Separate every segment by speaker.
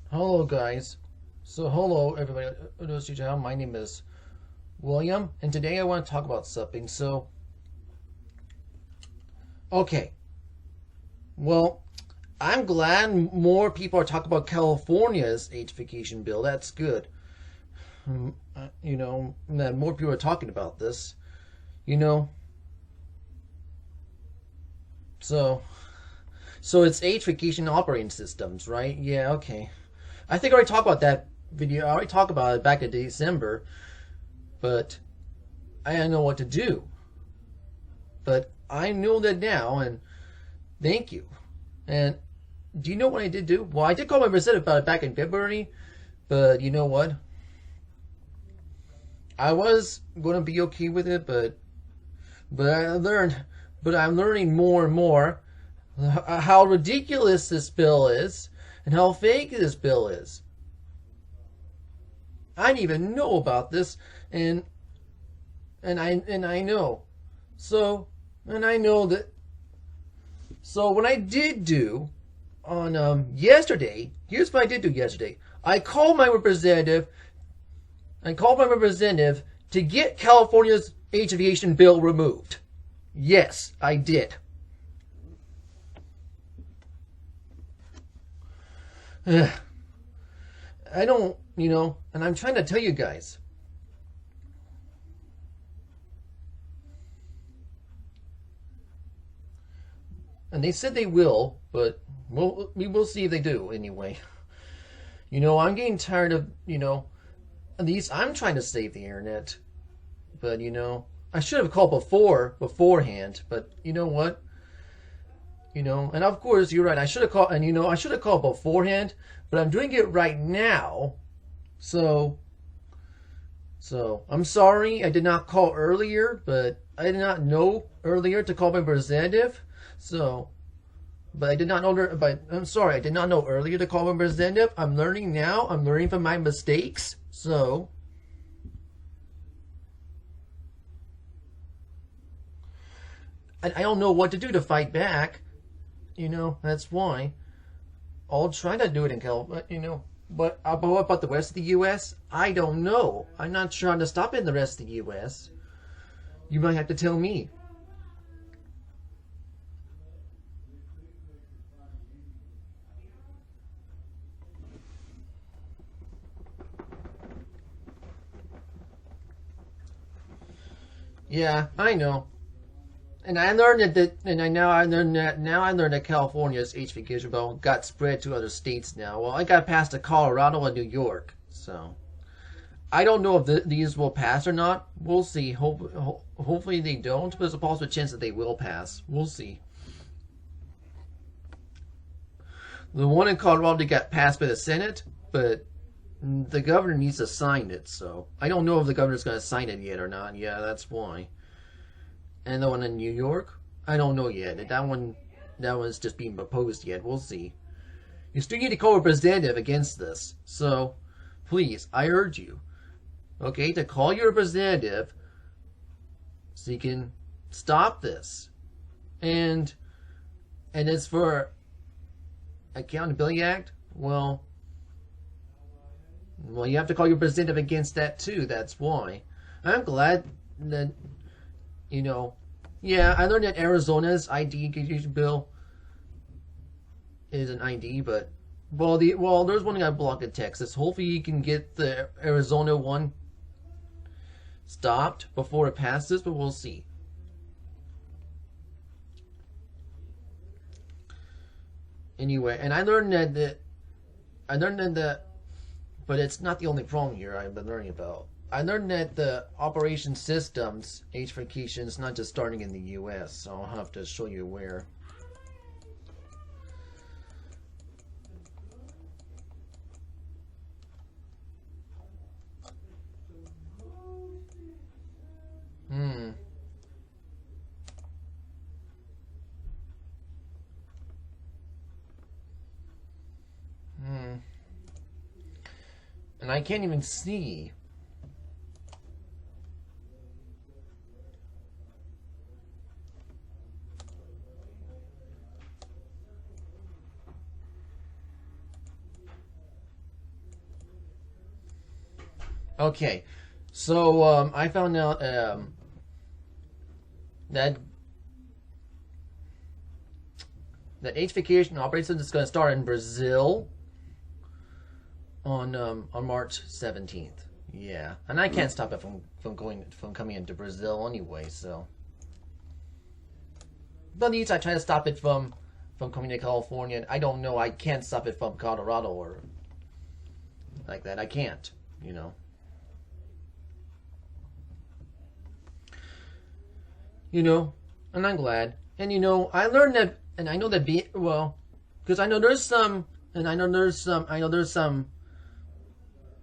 Speaker 1: Hello, guys. So, hello, everybody. My name is William, and today I want to talk about something. Okay. Well, I'm glad more people are talking about California's age vacation bill. That's good. That more people are talking about this. You know, so so it's age vacation operating systems, right? Yeah. Okay. I think I already talked about that video. I already talked about it back in December, but I didn't know what to do. But I know that now, and thank you. And do you know what I did do? Well, I did call my representative about it back in February, but you know what? I was going to be okay with it, but I'm learning more and more how ridiculous this bill is and how fake this bill is. I didn't even know about this, and I know. So and I know that. So what I did do on yesterday, here's what I did do yesterday. I called my representative to get California's age aviation bill removed. Yes, I did. I don't, and I'm trying to tell you guys. And they said they will, but we will see if they do anyway. I'm getting tired of, at least I'm trying to save the internet. But, I should have called beforehand, but you know what? And of course, you're right. I should have called, and I should have called beforehand, but I'm doing it right now. So, I'm sorry I did not call earlier, but I did not know earlier to call my representative. So, but I did not know. But I'm sorry, I did not know earlier to call my representative. I'm learning now. I'm learning from my mistakes. So, I don't know what to do to fight back. That's why I'll try to do it in California. But what about the rest of the U.S.? I don't know. I'm not trying to stop it in the rest of the U.S. You might have to tell me. Yeah, I know. And I learned and I learned that California's HV bill got spread to other states now. Well, I got passed to Colorado and New York, so I don't know if these will pass or not. We'll see. Hopefully they don't, but there's a possible chance that they will pass. We'll see. The one in Colorado got passed by the Senate, but the governor needs to sign it. So I don't know if the governor's going to sign it yet or not. Yeah, that's why. And the one in New York, I don't know yet. That one's just being proposed yet. We'll see. You still need to call a representative against this. So, please, I urge you, okay, to call your representative so you can stop this. And as for Accountability Act, well, you have to call your representative against that too. That's why. I'm glad that yeah, I learned that Arizona's ID bill is an ID, but there's one that got blocked in Texas. Hopefully, you can get the Arizona one stopped before it passes, but we'll see. Anyway, and I learned that, but it's not the only problem here I've been learning about. I learned that the operation systems H-vacation is not just starting in the U.S., so I'll have to show you where. Hmm. Hmm. And I can't even see. Okay, so I found out that H vacation operation is going to start in Brazil on March 17th. Yeah, and I can't stop it from coming into Brazil anyway. So, but at least I try to stop it from coming to California. I don't know. I can't stop it from Colorado or like that. I can't. You know. You know, and I'm glad. And you know, I learned that, and I know that because I know there's some, and I know there's some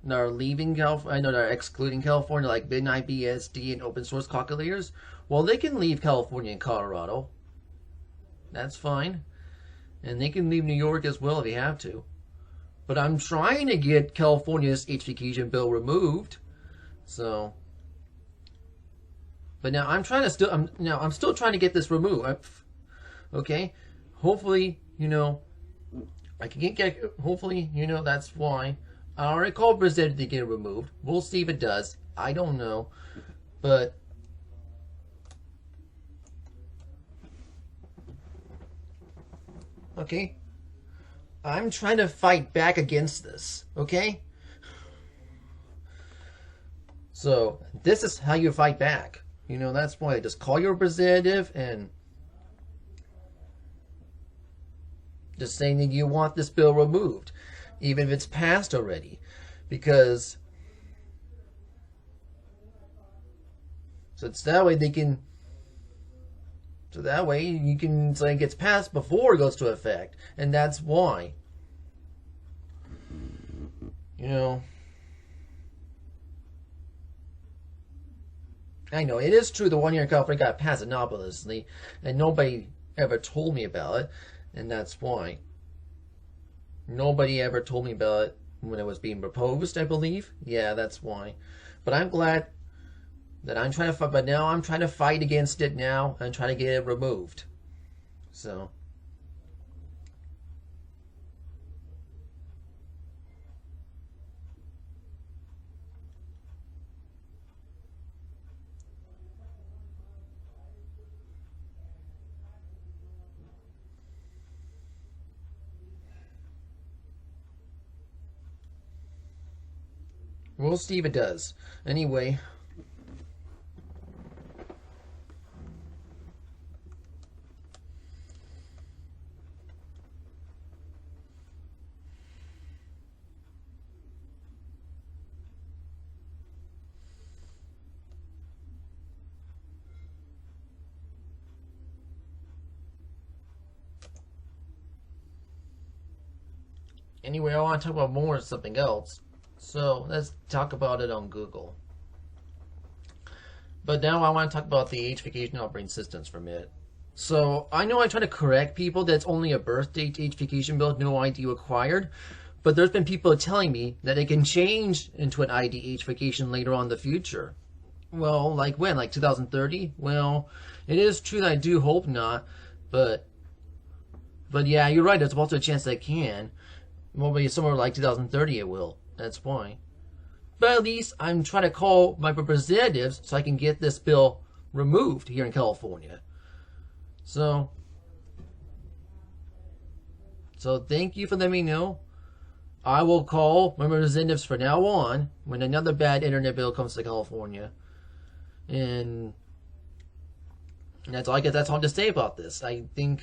Speaker 1: that are leaving California. I know they're excluding California, like Midnight BSD and open source calculators. Well, they can leave California and Colorado. That's fine, and they can leave New York as well if they have to. But I'm trying to get California's HVcation bill removed, so. But now I'm still trying to get this removed. Okay, hopefully I can get. Hopefully that's why I already called Brazil to get it removed. We'll see if it does. I don't know, but okay, I'm trying to fight back against this. Okay, so this is how you fight back. That's why just call your representative and just saying that you want this bill removed, even if it's passed already. Because so it's that way you can say it gets passed before it goes to effect. And that's why. I know, it is true the 1 year in California got passed anonymously, and nobody ever told me about it, and that's why. Nobody ever told me about it when it was being proposed, I believe. Yeah, that's why. But I'm glad that I'm trying to fight, but now I'm trying to fight against it now and try to get it removed. So. We'll see if it does. Anyway. Anyway, I want to talk about more something else. So let's talk about it on Google. But now I want to talk about the H-vacation operating systems for a minute. So I know I try to correct people that it's only a birth date H-vacation bill, no ID required. But there's been people telling me that it can change into an ID H-vacation later on in the future. Well, like when? Like 2030? Well, it is true that I do hope not. But yeah, you're right. There's also a chance that it can. Well, maybe somewhere like 2030 it will. That's why. But at least I'm trying to call my representatives so I can get this bill removed here in California. So thank you for letting me know. I will call my representatives from now on when another bad internet bill comes to California. And that's all I guess that's all to say about this. I think,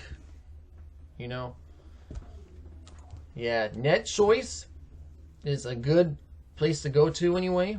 Speaker 1: yeah, Net Choice is a good place to go to anyway.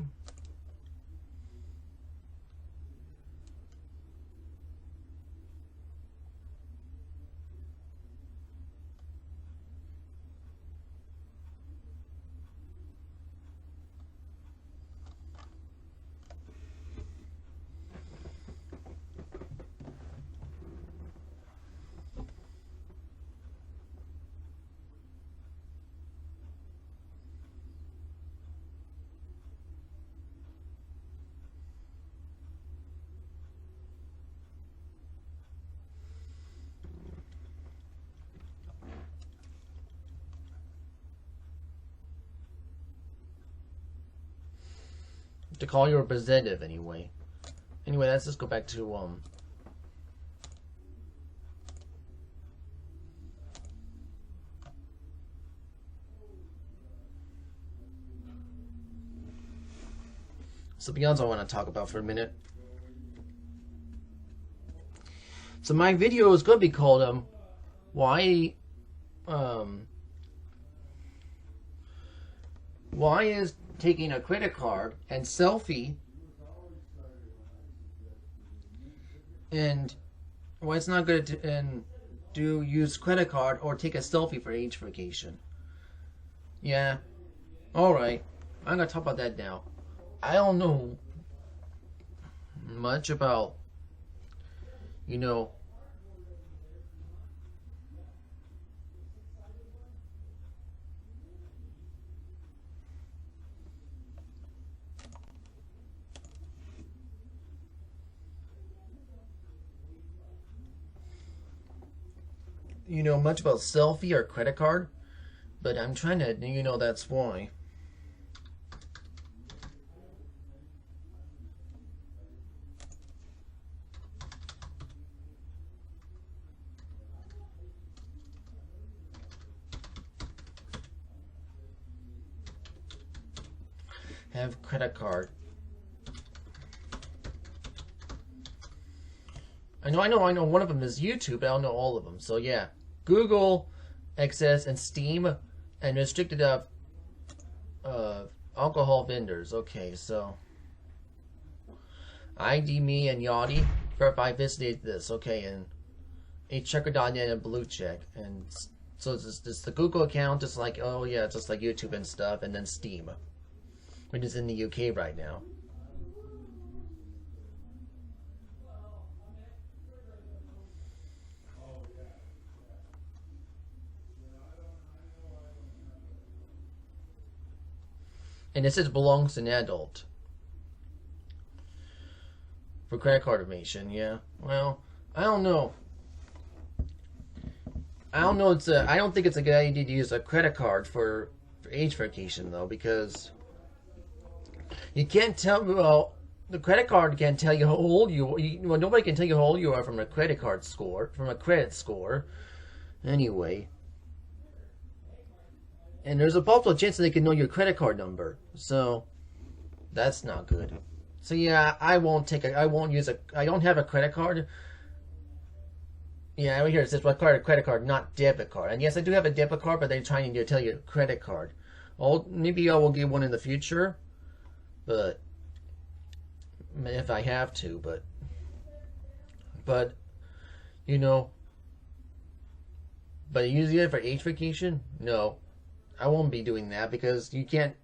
Speaker 1: to call you representative anyway. Anyway, let's just go back to something else I want to talk about for a minute. So my video is going to be called why is taking a credit card and selfie and why it's not good to use credit card or take a selfie for age verification. Yeah, alright, I'm gonna talk about that now. I don't know much about, you know, much about selfie or credit card, but I'm trying to, that's why. Have credit card. I know. One of them is YouTube, but I don't know all of them. So yeah, Google, Access, and Steam, and restricted alcohol vendors. Okay, so ID me and Yachty verify visited this. Okay, and checker.net and blue check, and so it's just the Google account, just like just like YouTube and stuff, and then Steam, which is in the UK right now. And it says belongs to an adult. For credit card information, yeah. Well, I don't know. I don't think it's a good idea to use a credit card for age verification though, because you can't tell. Well, the credit card can't tell you how old you are. Well, nobody can tell you how old you are from a credit card score, from a credit score. Anyway. And there's a possible chance that they can know your credit card number. So, that's not good. So yeah, I don't have a credit card. Yeah, right here it says credit card, not debit card. And yes, I do have a debit card, but they're trying to tell you credit card. Maybe I will get one in the future. But, if I have to, but, but using it for age verification? No. I won't be doing that because you can't,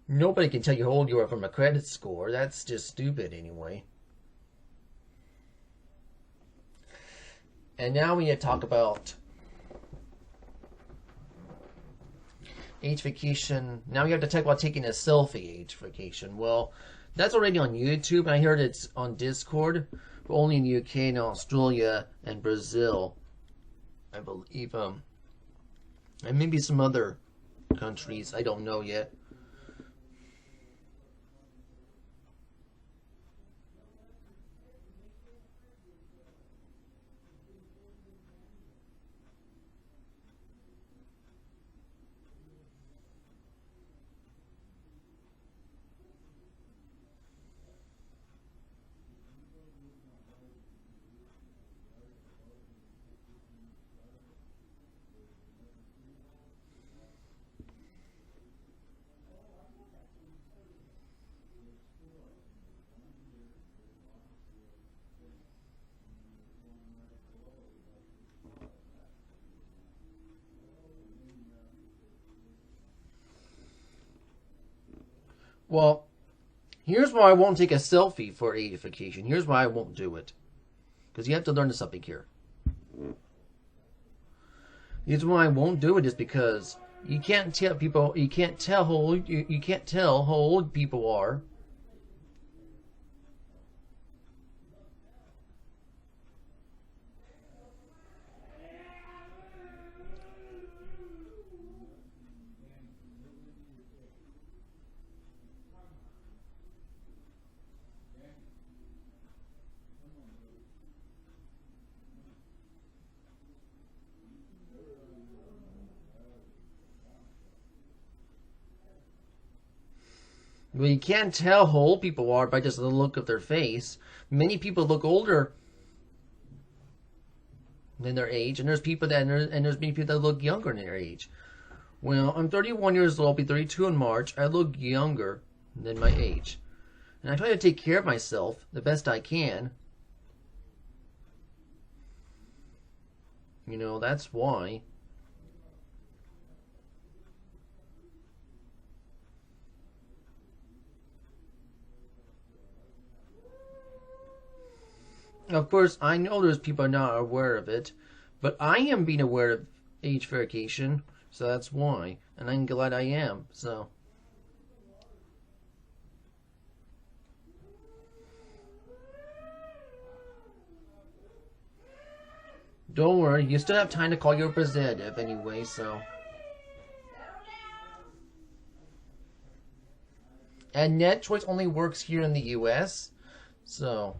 Speaker 1: nobody can tell you how old you are from a credit score. That's just stupid anyway. And now we need to talk about age verification. Now we have to talk about taking a selfie age verification. Well, that's already on YouTube, and I heard it's on Discord, but only in the UK and Australia and Brazil, I believe. And maybe some other countries. I don't know yet. Well, here's why I won't take a selfie for age verification. Here's why I won't do it. Because you have to learn something here. The reason why I won't do it is because you can't tell people, you can't tell how old people are. Well, you can't tell how old people are by just the look of their face. Many people look older than their age, and there's many people that look younger than their age. Well, I'm 31 years old, I'll be 32 in March. I look younger than my age. And I try to take care of myself the best I can. You know, that's why. Of course, I know there's people not aware of it, but I am being aware of age verification, so that's why. And I'm glad I am, so. Don't worry, you still have time to call your representative anyway, so. And net choice only works here in the US, so.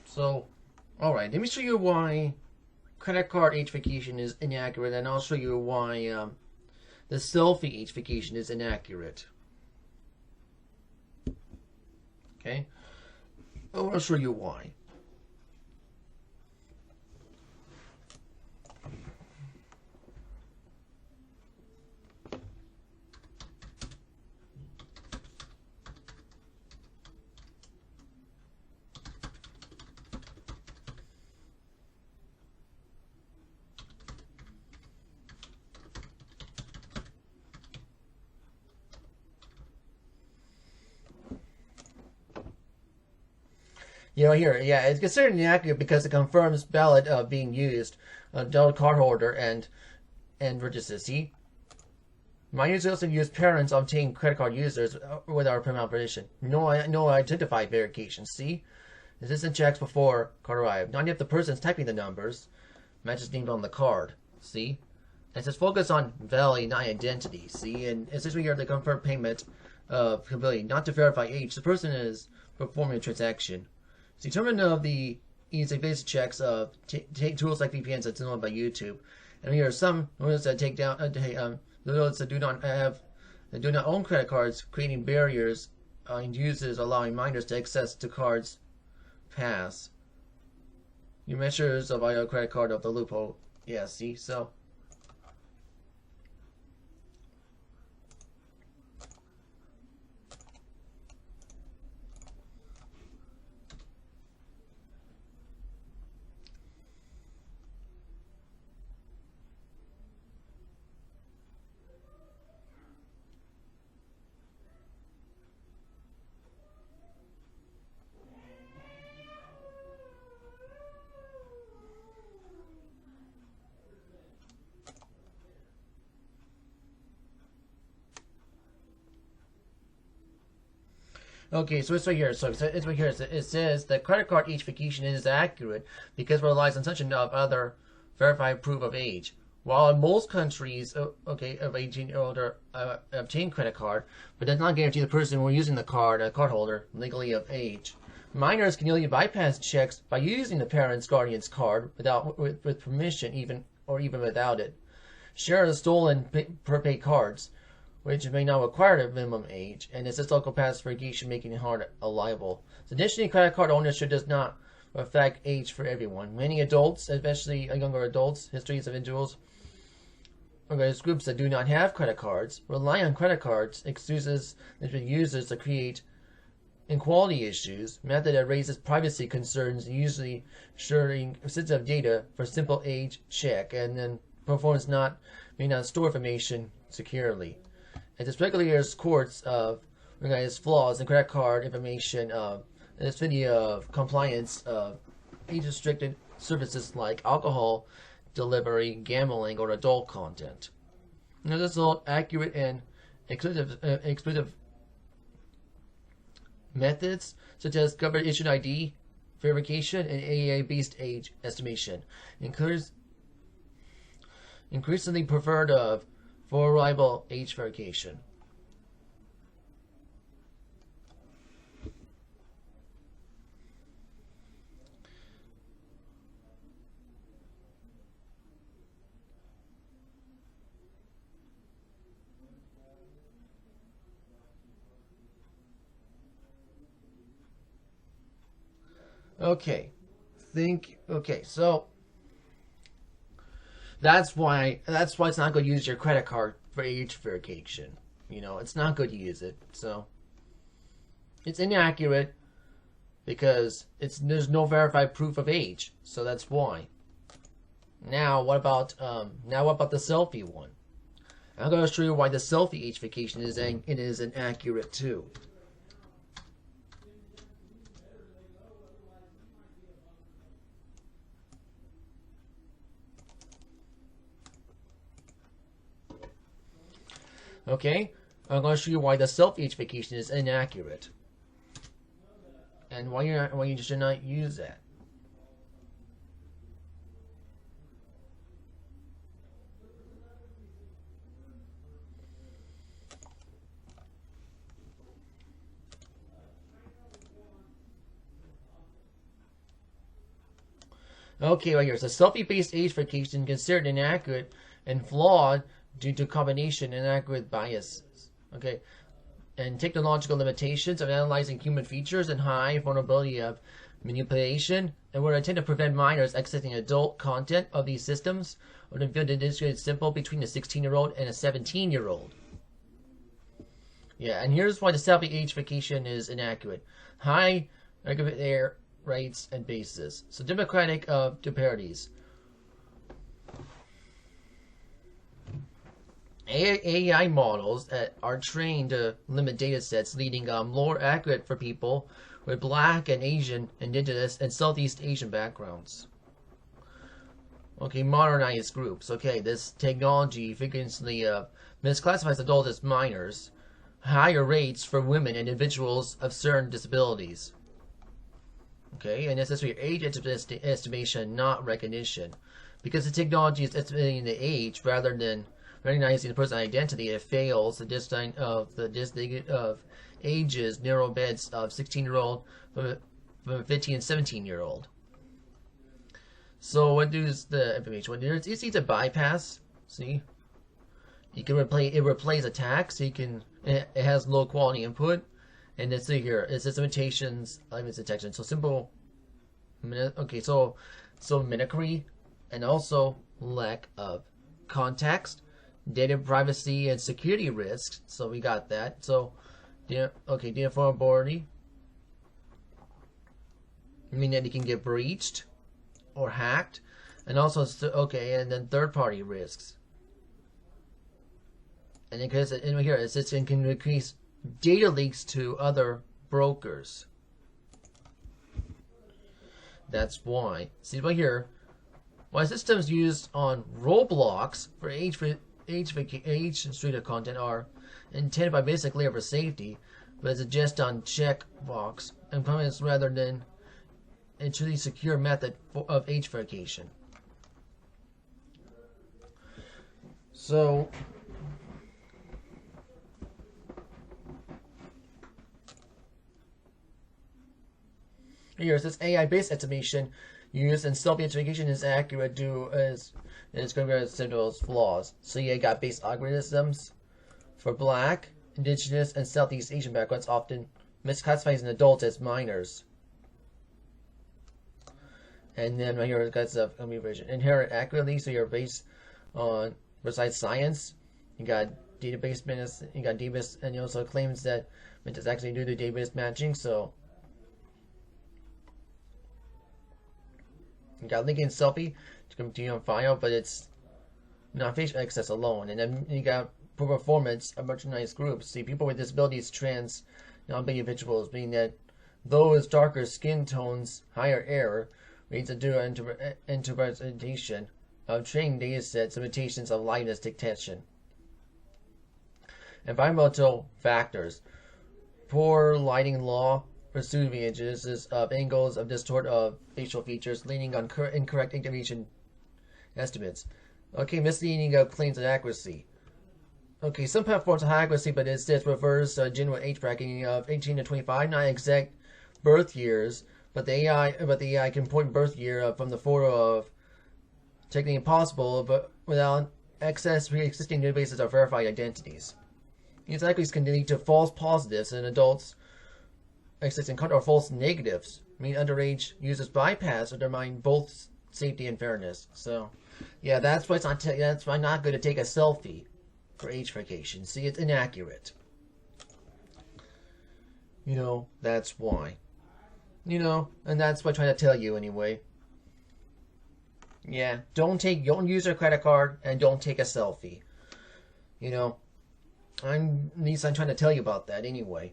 Speaker 1: So, alright, let me show you why credit card age verification is inaccurate, and I'll show you why the selfie age verification is inaccurate. Okay? I'll show you why. You know, here, yeah, it's considered inaccurate because it confirms ballot being used, adult cardholder, and register. See, minors also use parents obtain credit card users without permission permission. No identify verification. See, this isn't checks before card arrived. Not if the person's typing the numbers, matches named on the card. See, and it says focus on value, not identity. See, and essentially here they confirm payment of ability, not to verify age. The person is performing a transaction. So determine of the easy basic checks of tools like VPNs that's known by YouTube. And here are some ones that take down those that do not own credit cards, creating barriers in users, allowing minors to access to cards pass. Your measures of your credit card of the loophole. Yeah, see, so. Okay, so it's right here. So it's right here. It says that credit card age verification is accurate because it relies on such enough other verified proof of age. While in most countries, of 18 or older, obtain credit card, but does not guarantee the person who is using the card, a cardholder, legally of age. Minors can only bypass checks by using the parent's guardian's card with permission, even without it. Share the stolen prepaid cards, which may not require a minimum age, and it's local pass verification making it hard liable. So additionally, credit card ownership does not affect age for everyone. Many adults, especially younger adults, histories of individuals, organized groups that do not have credit cards, rely on credit cards, excuses users to create inequality issues, method that raises privacy concerns, usually sharing sensitive data for simple age check, and then may not store information securely. It is regulators courts of recognize flaws in credit card information in this video of compliance of age restricted services like alcohol delivery, gambling, or adult content. Now, this is all accurate and exclusive methods such as government issued ID verification and AAA based age estimation. Increasingly preferred for reliable age verification. Okay. Okay, so that's why it's not good to use your credit card for age verification. It's not good to use it. So it's inaccurate because there's no verified proof of age. So that's why. Now what about the selfie one? I'm going to show you why the selfie age verification is inaccurate too. Okay, I'm going to show you why the self-age vacation is inaccurate, and why you should not use that. Okay, right here. So selfie-based age verification considered inaccurate and flawed due to combination inaccurate biases. Okay, and technological limitations of analyzing human features and high vulnerability of manipulation, and were intended to prevent minors accessing adult content of these systems, or to build an integrated symbol between a 16-year-old and a 17-year-old. Yeah, and here's why the selfie age verification is inaccurate. High error rates and basis. So democratic disparities. AI models that are trained to limit data sets, leading more accurate for people with Black and Asian, Indigenous, and Southeast Asian backgrounds. Okay, modernized groups. Okay, this technology frequently misclassifies adults as minors. Higher rates for women and individuals of certain disabilities. Okay, and this is your age estimation, not recognition. Because the technology is estimating the age rather than recognizing the person's identity, it fails the design of ages, narrow beds of 16-year-old from 15 and 17-year-old. So what is the information? Well, it's easy to bypass. See, you can replace a tag, so it has low quality input, and let's see here, it says limitations, limits detection. So simple. Okay, so mimicry, and also lack of context, data privacy and security risks. So we got that. So data vulnerability, meaning that it can get breached or hacked, and also and then third-party risks. And because in here it says it can increase data leaks to other brokers. That's why. See right here, why systems used on Roblox for age restricted content are intended by basic layer for safety, but it's just on checkbox and comments rather than a truly secure method of age verification. So here it says AI-based estimation used in self-identification is accurate due as it's going to be those flaws. So you got base algorithms for Black, Indigenous, and Southeast Asian backgrounds, often misclassifying adults as minors. And then right here it got the version inherent accurately. So you're based on precise science. You got database minutes. You got database, and it also claims that it does actually do the database matching. So you got linking selfie to continue on file, but it's not facial access alone. And then you got performance of marginalized groups. See, people with disabilities, trans, non-binary individuals, meaning that those darker skin tones, higher error rates due to interpretation of training data sets, limitations of likeness detection. Environmental factors. Poor lighting law, pursuit images of angles of distort of facial features, leaning on incorrect information estimates. Okay, misleading of claims of accuracy. Okay, some platforms have high accuracy, but it says reverse general age bracketing of 18 to 25, not exact birth years, but the AI can point birth year from the photo of technically impossible, but without access pre-existing databases of verified identities. These accuracies can lead to false positives in adults existing content are false negatives. I mean, underage users bypass undermine both safety and fairness. So, yeah, that's why it's not. That's why I'm not going to take a selfie for age verification. See, it's inaccurate. You know, that's why. You know, and that's what I'm trying to tell you anyway. Yeah, don't use your credit card and don't take a selfie. You know, at least I'm trying to tell you about that anyway.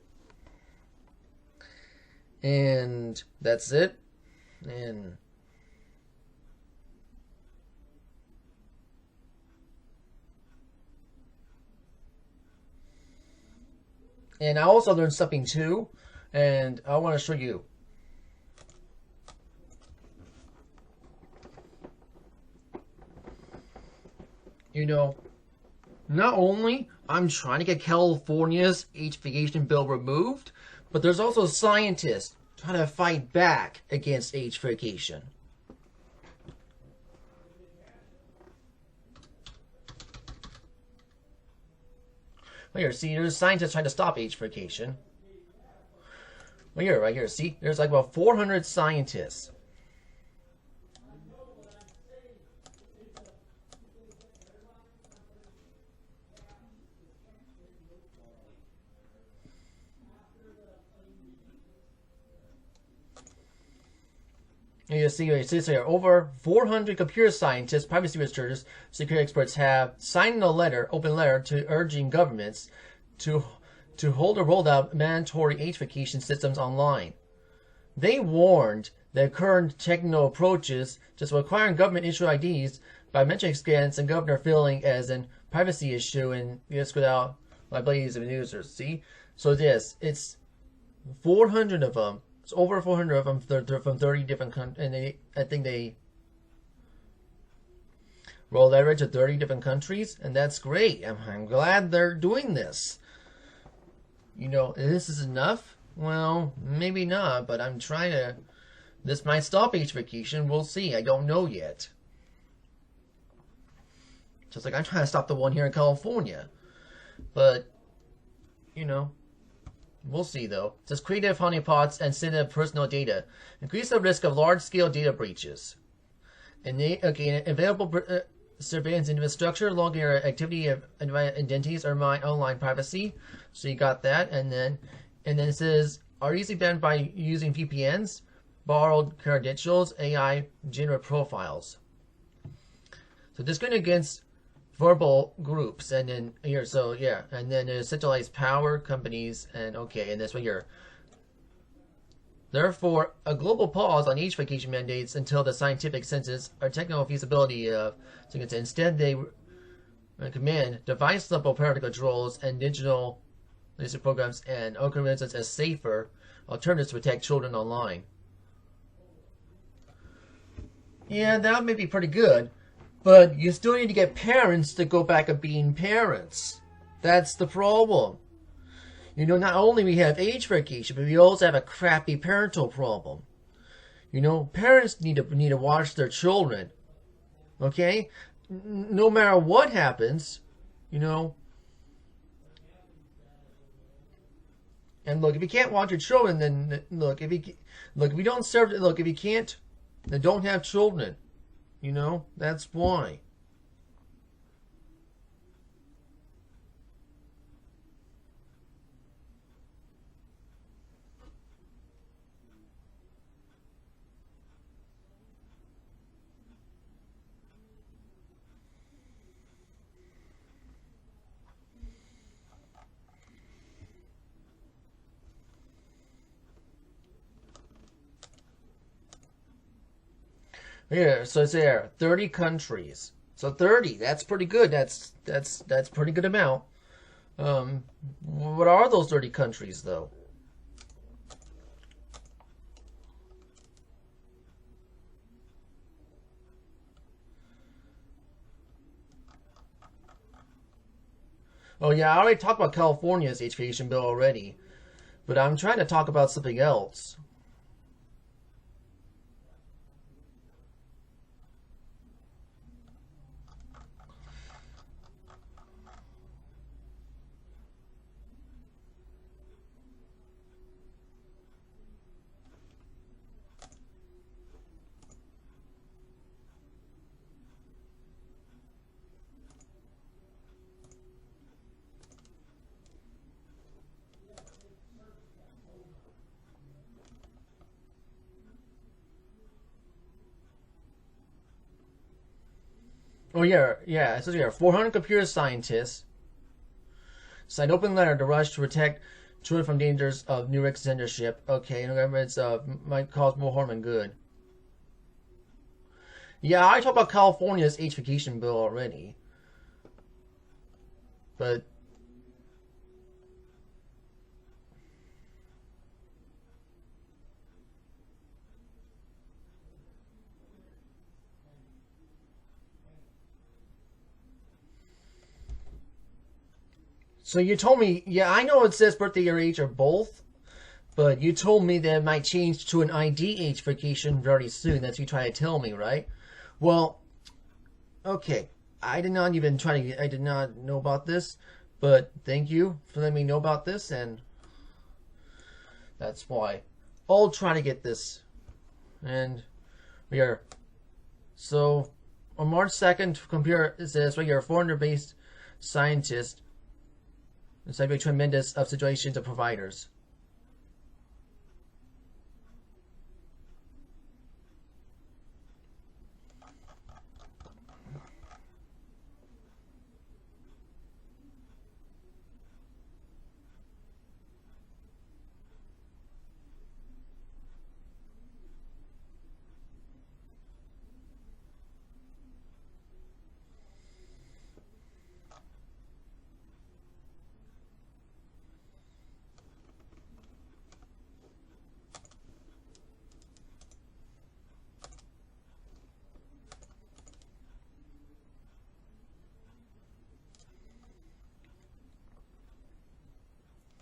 Speaker 1: And that's it. And I also learned something too, and I want to show you. You know, not only I'm trying to get California's age verification bill removed, but there's also scientists trying to fight back against age verification. Right here, see, there's scientists trying to stop age verification. Right here, see, there's like about 400 scientists. And you see, it says here, over 400 computer scientists, privacy researchers, security experts have signed a letter, open letter, to urging governments to hold or roll out mandatory age verification systems online. They warned that current techno approaches, just requiring government-issued IDs, biometric scans, and governor filling as a privacy issue, and this without liabilities of users. See, so this it's 400 of them. It's over 400 of them. They're from 30 different countries, and I think they roll leverage to 30 different countries, and that's great. I'm glad they're doing this. You know, this is enough? Well, maybe not, but I'm trying to. This might stop age verification. We'll see. I don't know yet. Just like I'm trying to stop the one here in California, but you know. We'll see, though. It says creative honeypots and sensitive personal data increase the risk of large-scale data breaches. And available surveillance infrastructure, logging activity of identities or my online privacy. So you got that, and then it says are easily banned by using VPNs, borrowed credentials, AI generate profiles. So this going against verbal groups, and then here, so yeah, and then there's centralized power companies, and okay, and this one here. Therefore, a global pause on age verification mandates until the scientific consensus or technical feasibility of. So instead, they recommend device-level parental controls and digital literacy programs and algorithms as safer alternatives to protect children online. Yeah, that may be pretty good. But you still need to get parents to go back to being parents. That's the problem. You know, not only we have age verification, but we also have a crappy parental problem. You know, parents need to watch their children. Okay? No matter what happens, you know. And look, if you can't watch your children, then look, if you don't serve, look, if you can't, then don't have children. You know, that's why. Here, so it's there, 30 countries. So 30, that's pretty good. That's pretty good amount. What are those 30 countries though? Oh yeah, I already talked about California's age verification bill already, but I'm trying to talk about something else. Oh yeah. It says here 400 computer scientists signed open letter to rush to protect children from dangers of new censorship. Okay, and remember it's might cause more harm than good. Yeah, I talked about California's age vacation bill already, but so you told me, yeah, I know it says birthday or age or both, but you told me that it might change to an ID age vacation very soon. That's what you try to tell me, right? Well, okay. I did not even try to. I did not know about this, but thank you for letting me know about this, and that's why I'll try to get this. And we are so on March 2nd, computer it says right here, 400 based scientists inside a tremendous of situations of providers.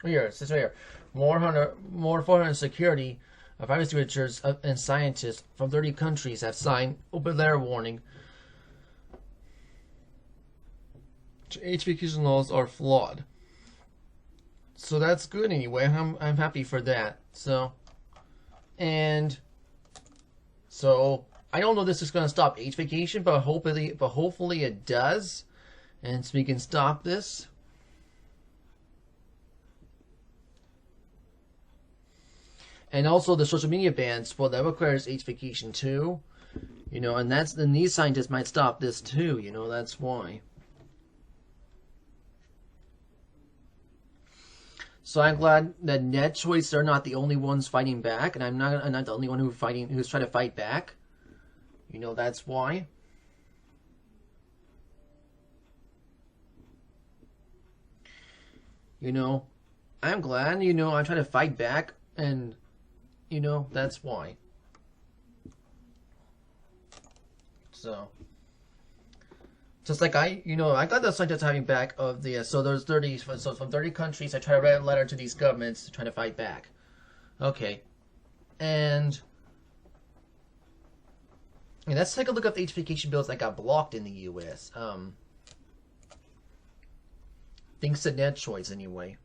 Speaker 1: Here, it says right here, more 400 security, privacy researchers and scientists from 30 countries have signed open letter warning. HVQ laws are flawed. So that's good anyway. I'm happy for that. So I don't know if this is going to stop H vacation, but hopefully it does, and so we can stop this. And also the social media bans, well, that requires H vacation too, and then these scientists might stop this too, that's why. So I'm glad that NetChoice are not the only ones fighting back, and I'm not the only one who's trying to fight back. That's why. I'm glad, I'm trying to fight back, and that's why. So, just like I got the scientists having back of the, so there's 30, so from 30 countries, I try to write a letter to these governments trying to fight back. Okay. And let's take a look at the H vacation bills that got blocked in the U.S. Thanks to NetChoice, anyway.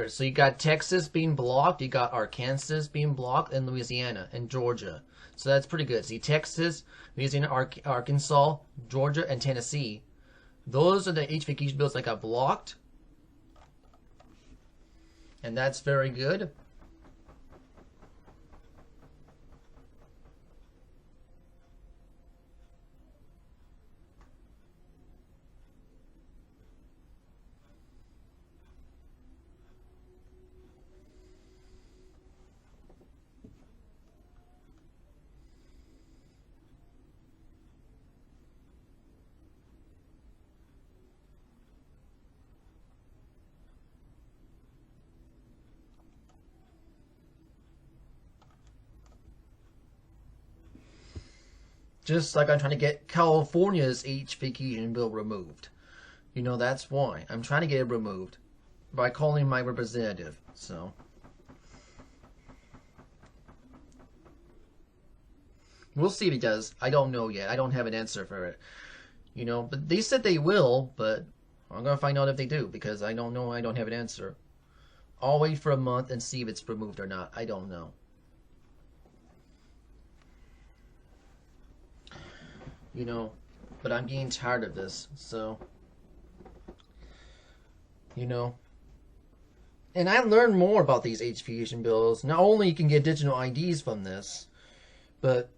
Speaker 1: So you got Texas being blocked, you got Arkansas being blocked, and Louisiana and Georgia. So that's pretty good. See, Texas, Louisiana, Arkansas, Georgia, and Tennessee. Those are the H vacation bills that got blocked. And that's very good. Just like I'm trying to get California's H vacation bill removed. That's why. I'm trying to get it removed by calling my representative. So we'll see if it does. I don't know yet. I don't have an answer for it. You know, but they said they will, but I'm gonna find out if they do because I don't know. I don't have an answer. I'll wait for a month and see if it's removed or not. I don't know. You know, but I'm getting tired of this. So, you know, and I learned more about these education bills. Not only you can get digital IDs from this, but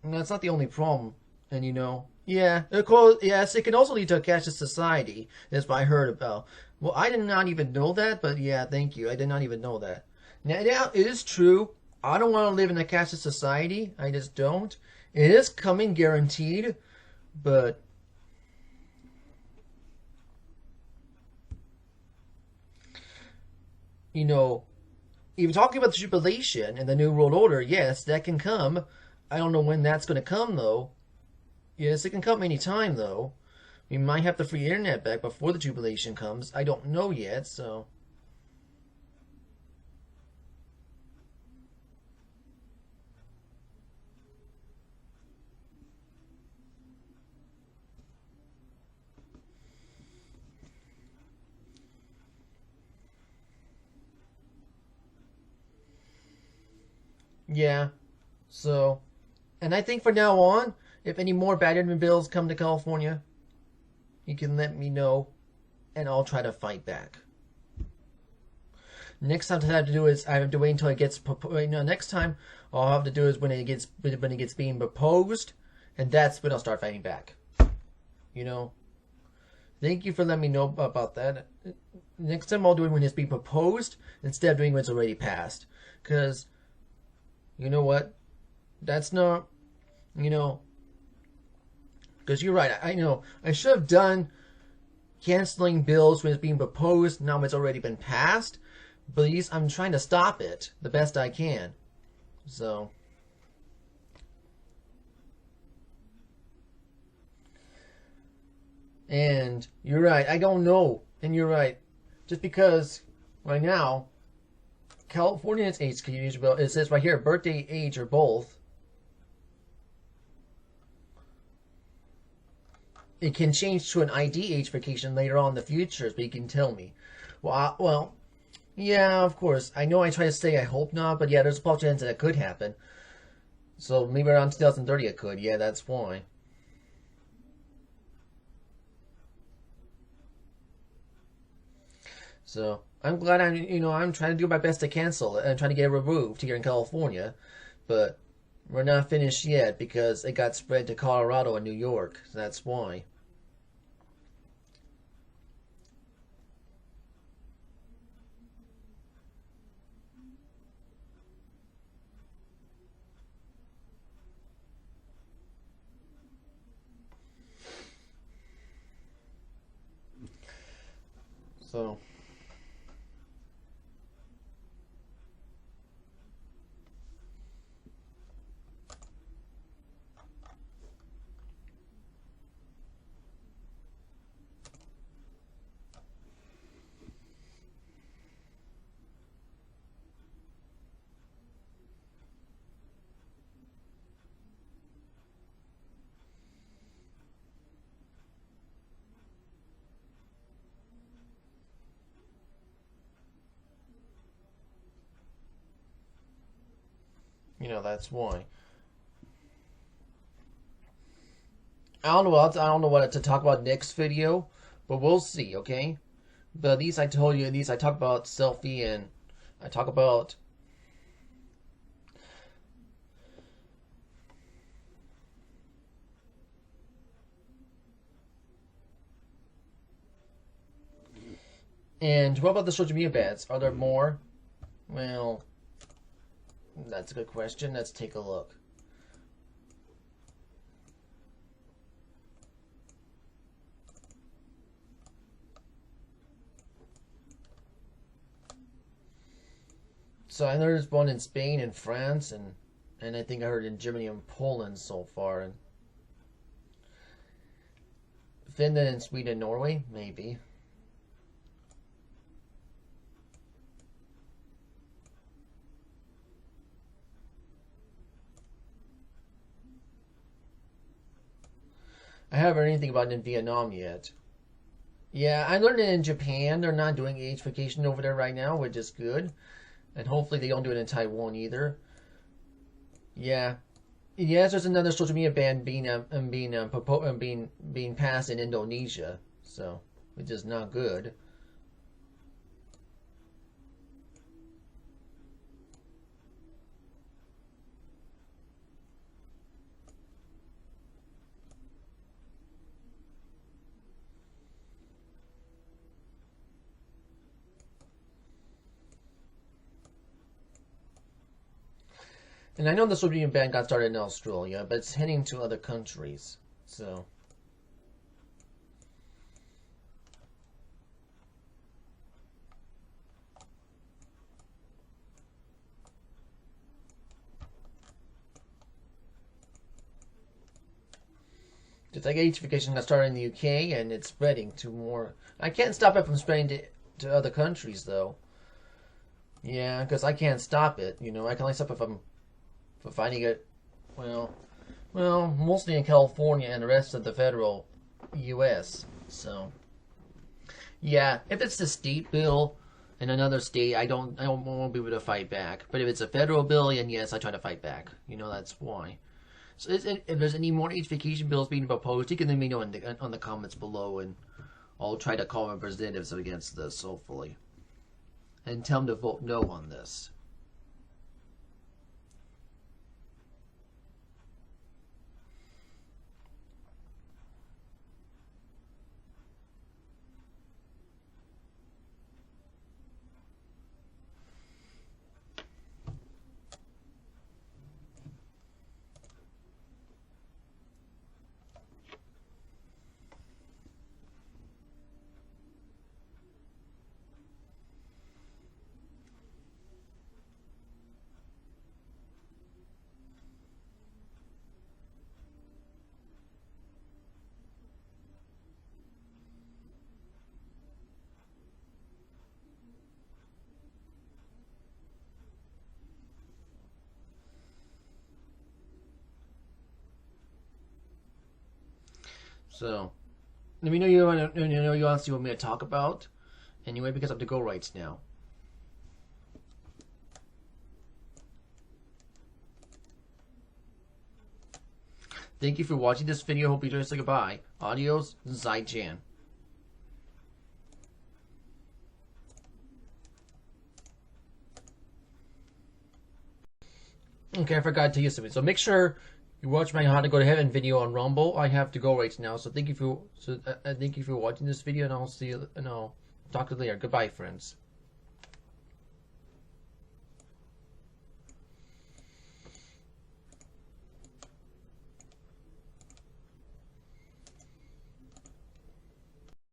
Speaker 1: that's not the only problem. And you know, yeah, of course, yes, it can also lead to a cashless society. That's what I heard about. Well, I did not even know that, but yeah, thank you. I did not even know that. Now it is true. I don't want to live in a cashless society. I just don't. It is coming, guaranteed, but you know, even talking about the tribulation and the New World Order, yes, that can come. I don't know when that's going to come, though. Yes, it can come anytime, though. We might have the free internet back before the tribulation comes. I don't know yet, so. Yeah, so. And I think from now on, if any more bad admin bills come to California, you can let me know, and I'll try to fight back. Next time I have to do is I have to wait until it gets. No, next time all I have to do is when it gets being proposed, and that's when I'll start fighting back. You know. Thank you for letting me know about that. Next time I'll do it when it's being proposed instead of doing when it's already passed, because you know what? That's not. You know. Because you're right. I know I should have done canceling bills when it's being proposed. Now it's already been passed. But at least I'm trying to stop it the best I can. So. And you're right. I don't know. And you're right. Just because right now, California's age bill, it says right here, birthday, age, or both. It can change to an ID age verification later on in the future, but you can tell me. Well, yeah, of course. I know I try to say I hope not, but yeah, there's a possible chance that it could happen. So maybe around 2030 it could. Yeah, that's why. So I'm glad I'm trying to do my best to cancel it and trying to get it removed here in California, but we're not finished yet because it got spread to Colorado and New York. So that's why. So. That's why. I don't know what to talk about next video, but we'll see, okay? But at least I told you, at least I talk about selfie and I talk about. And what about the social media bans? Are there more? Well, that's a good question. Let's take a look. So I know there's one in Spain and France, and I think I heard in Germany and Poland so far, and Finland and Sweden and Norway, maybe. I haven't heard anything about it in Vietnam yet. Yeah, I learned it in Japan. They're not doing age vacation over there right now, which is good. And hopefully they don't do it in Taiwan either. Yeah. Yes, there's another social media ban being passed in Indonesia, so which is not good. And I know the social media ban got started in Australia, but it's heading to other countries. So. Just like age vacation got started in the UK and it's spreading to more. I can't stop it from spreading to other countries though. Yeah, because I can't stop it. You know, I can only stop it from finding it. Well, mostly in California and the rest of the federal U.S. So, yeah, if it's a state bill in another state, I won't be able to fight back. But if it's a federal bill, then yes, I try to fight back. You know, that's why. So if there's any more age vacation bills being proposed, you can let me know on the comments below, and I'll try to call representatives against this, hopefully, and tell them to vote no on this. So, let me know you want to see what me to talk about. Anyway, because I have to go right now. Thank you for watching this video. Hope you enjoyed. Say goodbye. Adios, Zai-Jan. Okay, I forgot to tell you something. So make sure you watch my How to Go to Heaven video on Rumble. I have to go right now. So thank you for watching this video, and I'll see you. And I'll talk to you later. Goodbye, friends.